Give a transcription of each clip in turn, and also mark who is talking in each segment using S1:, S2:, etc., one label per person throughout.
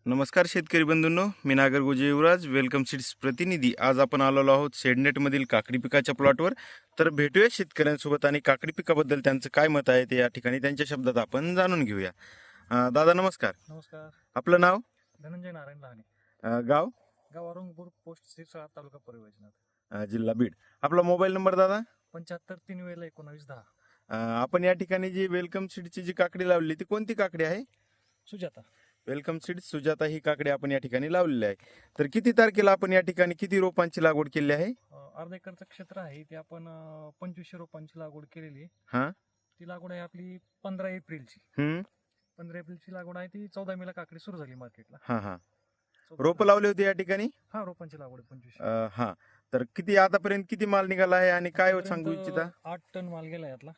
S1: नमस्कार शेतकरी बंधूंनो, मी नागरगोजे युवराज welcome seeds प्रतिनिधी. आज आपण आलेलो आहोत शेडनेटमधील काकडी पिकाच्या प्लॉटवर. तर भेटूया शेतकऱ्यांसोबत आणि काकडी पिकाबद्दल त्यांचं काय मत आहे ते या ठिकाणी त्यांच्या शब्दात आपण जाणून घेऊया. दादा नमस्कार.
S2: नमस्कार.
S1: आपलं नाव?
S2: धनंजय नारायण लहाने.
S1: गाव?
S2: गाव औरंगपूर, पोस्ट सिरसाळा, तालुका परळी वैजनाथ.
S1: जिल्हा बीड. आपला मोबाईल नंबर दादा?
S2: 75 3 वेळेला 19 10.
S1: आपण या ठिकाणी जी वेलकम सीडची जी काकडी लावली ती कोणती काकडी आहे?
S2: सुजाता.
S1: वेलकम सीड्स सुजाता ही काकडी आपण या ठिकाणी लावलेली आहे. तर किती तारखेला आपण या ठिकाणी किती रोपांची लागवड केली आहे?
S2: अर्धा एकरचं क्षेत्र आहे ते आपण 2500 रोपांची लागवड केलेली आहे.
S1: हा.
S2: ती लागवड आहे आपली 15 एप्रिलची. 15 एप्रिलची लागवड आहे ती 14 मेला काकडी सुरू झाली मार्केटला.
S1: हा हा. रोपं लावली होती या ठिकाणी?
S2: हा, रोपांची लागवड 2500.
S1: हा. तर किती आतापर्यंत किती माल निघाला आहे आणि काय सांगू इच्छिता?
S2: 8 टन माल गेला यातला.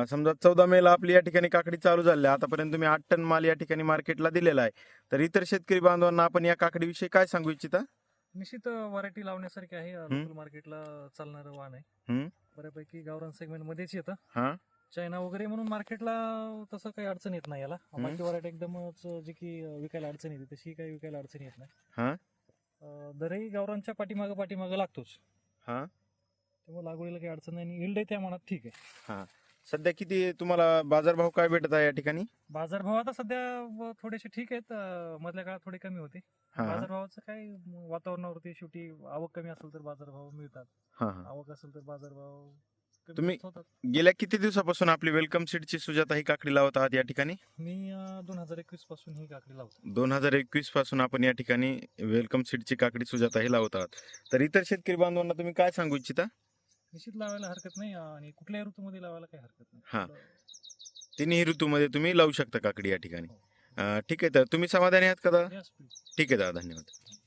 S1: समजा 14 मेला आपली या ठिकाणी काकडी चालू झाली आहे. आतापर्यंत तुम्ही 8 टन माल या ठिकाणी मार्केटला दिलेला आहे. तर इतर शेतकरी बांधवांना आपण या काकडीविषयी काय सांगू इच्छिता?
S2: निश्चित व्हरायटी लावण्यासारखी आहे. लोकल मार्केटला चालणारं वाहन आहे. बऱ्यापैकी गावरान सेगमेंट मध्येच येतं.
S1: हा.
S2: चायना वगैरे म्हणून मार्केटला तसं काही अडचण येत नाही याला. बाकी व्हरायटी एकदमच जी की विकायला अडचण येते तशी काही विकायला अडचण येत नाही.
S1: हा.
S2: दरही गावरांच्या पाठीमागं लागतोच.
S1: हा.
S2: त्यामुळे लागवडीला काही अडचण नाही आणि इल्ड त्या मनात ठीक आहे.
S1: हा. सध्या किती तुम्हाला बाजारभाव काय भेटत आहे या ठिकाणी?
S2: बाजारभाव आता सध्या थोडेसे ठीक आहेत. मधल्या काळात थोडे कमी होते. बाजारभावाचं काय, वातावरणावरती शेवटी आवक कमी असेल तर बाजारभाव मिळतात. आवक असेल तर बाजारभाव कमी
S1: तुम्ही
S2: होतात.
S1: गेल्या किती दिवसापासून आपली वेलकम सीडची सुजाता ही काकडी लावत आहात या ठिकाणी?
S2: मी 2021 पासून ही काकडी लावतो.
S1: 2021 पासून आपण या ठिकाणी वेलकम सीडची काकडी सुजाता ही लावत आहात. तर इतर शेतकरी बांधवांना तुम्ही काय सांगू इच्छिता?
S2: निश्चित लावायला हरकत नाही आणि कुठल्याही ऋतूमध्ये लावायला काही हरकत नाही.
S1: हा. तिन्ही ऋतूमध्ये तुम्ही लावू शकता काकडी या ठिकाणी. ठीक आहे. तर तुम्ही समाधानी आहात का दादा?
S2: Yes, please.
S1: ठीक आहे दादा, धन्यवाद.